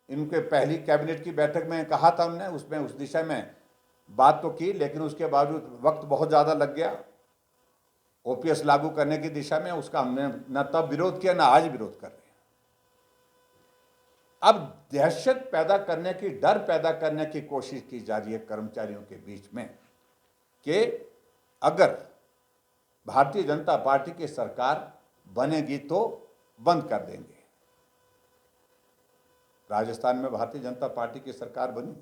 इनके पहली कैबिनेट की बैठक में कहा था हमने, उसमें उस दिशा में बात तो की, लेकिन उसके बावजूद वक्त बहुत ज़्यादा लग गया ओपीएस लागू करने की दिशा में। उसका हमने न तब विरोध किया, न आज विरोध कर रहे हैं। अब दहशत पैदा करने की, डर पैदा करने की कोशिश की जा रही है कर्मचारियों के बीच में कि अगर भारतीय जनता पार्टी की सरकार बनेगी तो बंद कर देंगे। राजस्थान में भारतीय जनता पार्टी की सरकार बनी,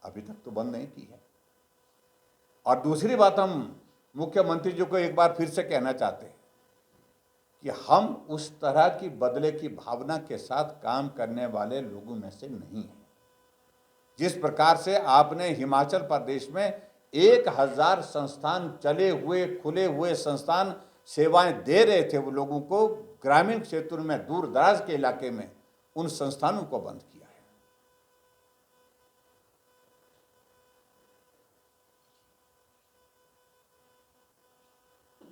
अभी तक तो बंद नहीं की है। और दूसरी बात, हम मुख्यमंत्री जी को एक बार फिर से कहना चाहते हैं कि हम उस तरह की बदले की भावना के साथ काम करने वाले लोगों में से नहीं हैं। जिस प्रकार से आपने हिमाचल प्रदेश में 1000 संस्थान चले हुए, खुले हुए संस्थान सेवाएं दे रहे थे वो लोगों को, ग्रामीण क्षेत्रों में, दूर दराज के इलाके में उन संस्थानों को बंद किया है।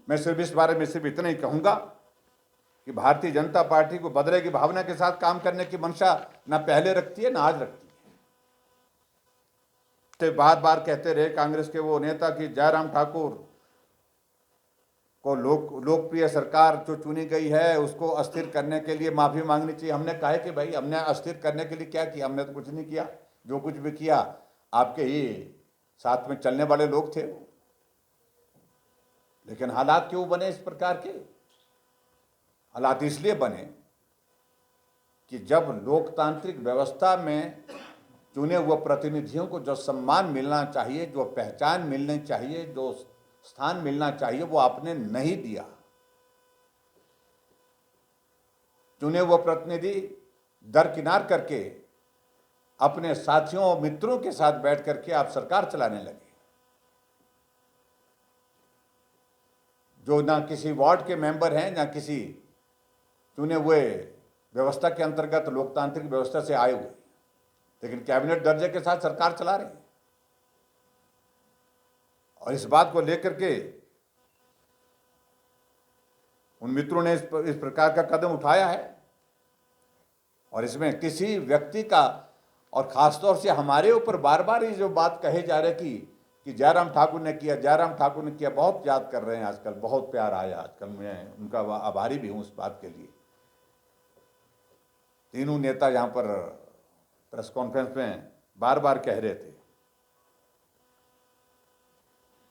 मैं सिर्फ इस बारे में सिर्फ इतना ही कहूंगा कि भारतीय जनता पार्टी को बदले की भावना के साथ काम करने की मंशा न पहले रखती है, न आज रखती है। बार बार कहते रहे कांग्रेस के वो नेता कि जयराम ठाकुर को लोकप्रिय सरकार जो चुनी गई है उसको अस्थिर करने के लिए माफी मांगनी चाहिए। हमने कहा कि भाई हमने अस्थिर करने के लिए क्या किया? हमने तो कुछ नहीं किया। जो कुछ भी किया आपके ही साथ में चलने वाले लोग थे। लेकिन हालात क्यों बने इस प्रकार के? हालात इसलिए बने कि जब लोकतांत्रिक व्यवस्था में चुने हुए प्रतिनिधियों को जो सम्मान मिलना चाहिए, जो पहचान मिलनी चाहिए, जो स्थान मिलना चाहिए, वो आपने नहीं दिया। चुने हुए प्रतिनिधि दरकिनार करके अपने साथियों और मित्रों के साथ बैठ करके आप सरकार चलाने लगे, जो ना किसी वार्ड के मेंबर हैं, ना किसी चुने हुए व्यवस्था के अंतर्गत लोकतांत्रिक व्यवस्था से आए हुए, लेकिन कैबिनेट दर्जे के साथ सरकार चला रहे हैं। और इस बात को लेकर के उन मित्रों ने इस प्रकार का कदम उठाया है। और इसमें किसी व्यक्ति का, और खासतौर से हमारे ऊपर बार बार ये जो बात कहे जा रही कि जयराम ठाकुर ने किया, जयराम ठाकुर ने किया, बहुत याद कर रहे हैं आजकल, बहुत प्यार आया आजकल। मैं उनका आभारी भी हूं उस बात के लिए। तीनों नेता यहां पर प्रेस कॉन्फ्रेंस में बार बार कह रहे थे।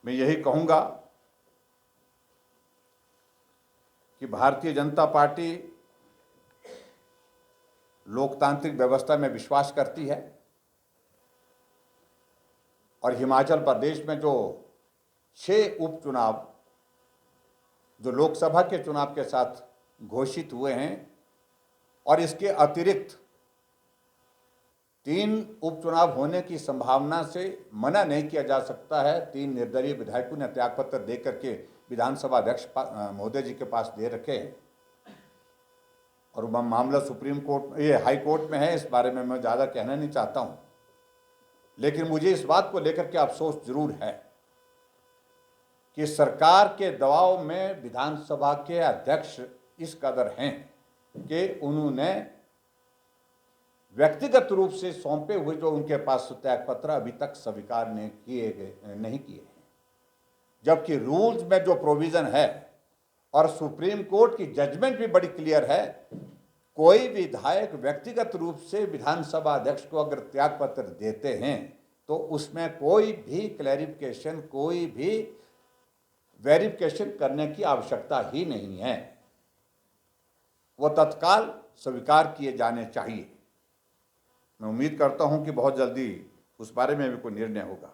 मैं यही कहूंगा कि भारतीय जनता पार्टी लोकतांत्रिक व्यवस्था में विश्वास करती है। और हिमाचल प्रदेश में जो 6 उपचुनाव जो लोकसभा के चुनाव के साथ घोषित हुए हैं, और इसके अतिरिक्त 3 उपचुनाव होने की संभावना से मना नहीं किया जा सकता है। 3 निर्दलीय विधायकों ने त्यागपत्र दे करके विधानसभा अध्यक्ष महोदय जी के पास दे रखे हैं। और मामला सुप्रीम कोर्ट, ये हाई कोर्ट में है। इस बारे में मैं ज़्यादा कहना नहीं चाहता हूँ, लेकिन मुझे इस बात को लेकर के अफसोस जरूर है कि सरकार के दबाव में विधानसभा के अध्यक्ष इस कदर हैं कि उन्होंने व्यक्तिगत रूप से सौंपे हुए जो उनके पास त्यागपत्र अभी तक स्वीकार नहीं किए हैं। जबकि रूल्स में जो प्रोविजन है और सुप्रीम कोर्ट की जजमेंट भी बड़ी क्लियर है, कोई विधायक व्यक्तिगत रूप से विधानसभा अध्यक्ष को अगर त्यागपत्र देते हैं तो उसमें कोई भी क्लैरिफिकेशन, कोई भी वेरिफिकेशन करने की आवश्यकता ही नहीं है। वो तत्काल स्वीकार किए जाने चाहिए। मैं उम्मीद करता हूं कि बहुत जल्दी उस बारे में भी कोई निर्णय होगा।